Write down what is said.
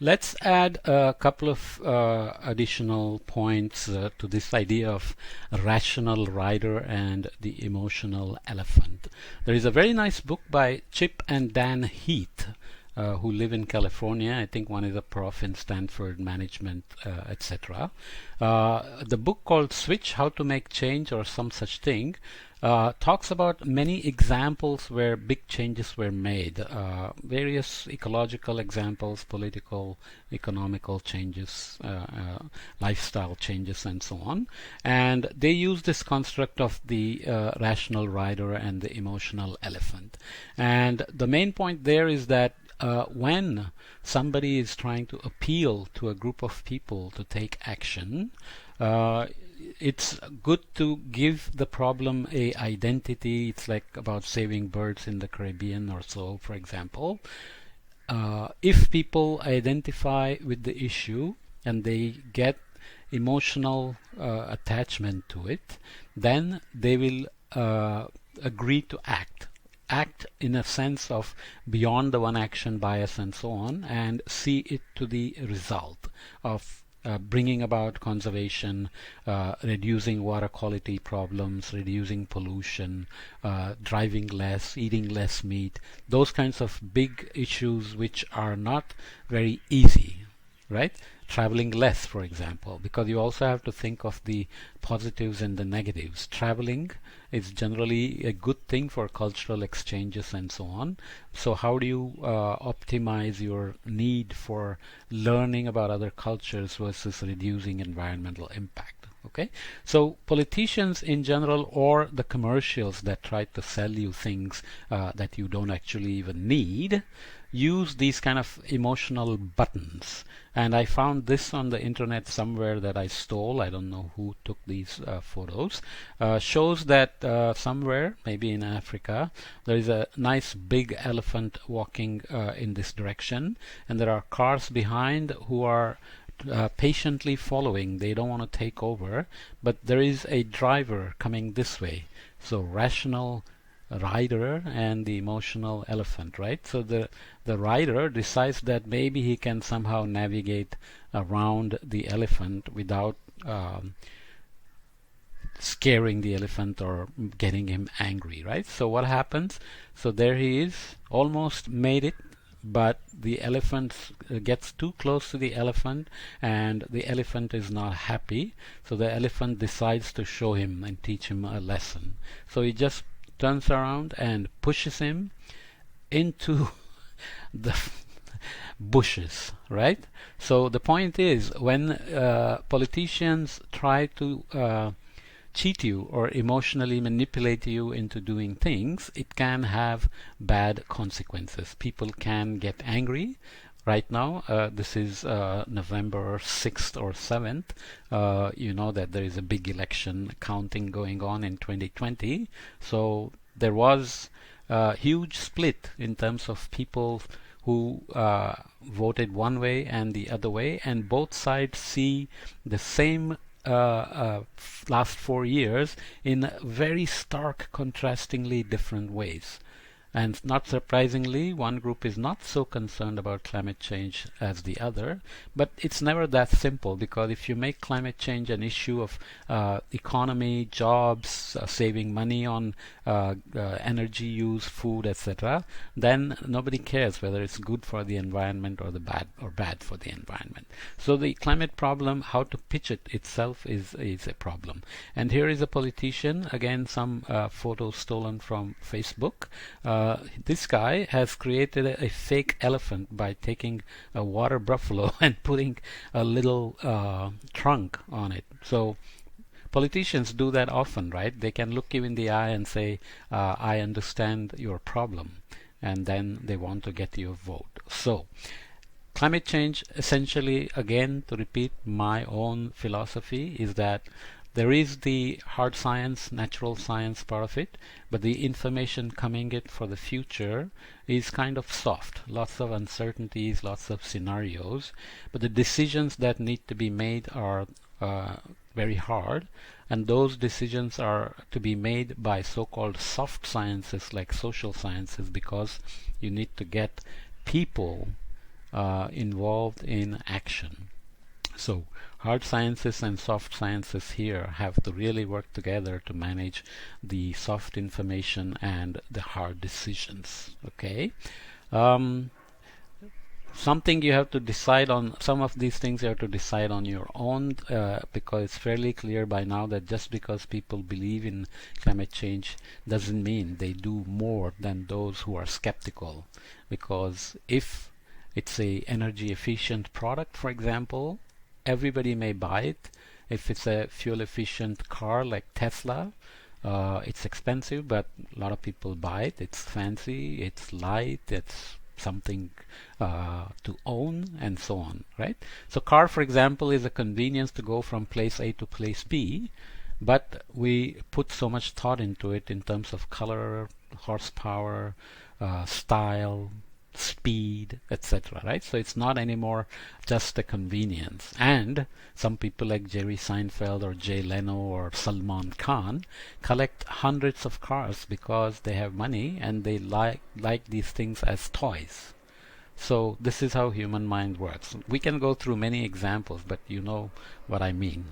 Let's add a couple of additional points to this idea of rational rider and the emotional elephant. There is a very nice book by Chip and Dan Heath, who live in California. I think one is a prof in Stanford Management, etc. The book called Switch: How to Make Change or some such thing talks about many examples where big changes were made, various ecological examples, political, economical changes, lifestyle changes, and so on. And they use this construct of the rational rider and the emotional elephant. And the main point there is that when somebody is trying to appeal to a group of people to take action, it's good to give the problem a identity. It's like about saving birds in the Caribbean or so, for example. If people identify with the issue and they get emotional attachment to it, then they will agree to act in a sense of beyond the one action bias and so on, and see it to the result of bringing about conservation, reducing water quality problems, reducing pollution, driving less, eating less meat, those kinds of big issues which are not very easy, right? Traveling less, for example, because you also have to think of the positives and the negatives. Traveling is generally a good thing for cultural exchanges and so on. So how do you optimize your need for learning about other cultures versus reducing environmental impact? Okay, so politicians in general, or the commercials that try to sell you things that you don't actually even need, use these kind of emotional buttons. And I found this on the internet somewhere that I stole. I don't know who took these photos. Shows that somewhere, maybe in Africa, there is a nice big elephant walking in this direction, and there are cars behind who are patiently following. They don't want to take over, but there is a driver coming this way. So rational rider and the emotional elephant, right? So the rider decides that maybe he can somehow navigate around the elephant without scaring the elephant or getting him angry, right? So what happens? So there he is, almost made it, but the elephant gets too close to the elephant, and the elephant is not happy. So the elephant decides to show him and teach him a lesson. So he just turns around and pushes him into the bushes, right? So the point is, when politicians try to cheat you or emotionally manipulate you into doing things, it can have bad consequences. People can get angry. Right now, this is November 6th or 7th. You know that there is a big election counting going on in 2020. So there was a huge split in terms of people who voted one way and the other way, and both sides see the same last 4 years in very stark, contrastingly different ways. And not surprisingly, one group is not so concerned about climate change as the other. But it's never that simple, because if you make climate change an issue of economy, jobs, saving money on energy use, food, etc., then nobody cares whether it's good for the environment or bad for the environment. So the climate problem, how to pitch it itself, is a problem. And here is a politician, again some photos stolen from Facebook. This guy has created a fake elephant by taking a water buffalo and putting a little trunk on it. So politicians do that often, right? They can look you in the eye and say, I understand your problem, and then they want to get your vote. So climate change, essentially, again, to repeat my own philosophy, is that there is the hard science, natural science part of it, but the information coming in for the future is kind of soft. Lots of uncertainties, lots of scenarios, but the decisions that need to be made are very hard, and those decisions are to be made by so-called soft sciences like social sciences, because you need to get people involved in action. So hard sciences and soft sciences here have to really work together to manage the soft information and the hard decisions. Okay. Um, Something you have to decide on, some of these things you have to decide on your own, because it's fairly clear by now that just because people believe in climate change doesn't mean they do more than those who are skeptical. Because if it's a energy efficient product, for example, everybody may buy it. If it's a fuel efficient car like Tesla, it's expensive, but a lot of people buy it. It's fancy, it's light, it's something to own, and so on, right? So car, for example, is a convenience to go from place A to place B, but we put so much thought into it in terms of color, horsepower, style, speed, etc., right? So it's not anymore just a convenience. And some people like Jerry Seinfeld or Jay Leno or Salman Khan collect hundreds of cars because they have money and they like these things as toys. So this is how human mind works. We can go through many examples, but you know what I mean.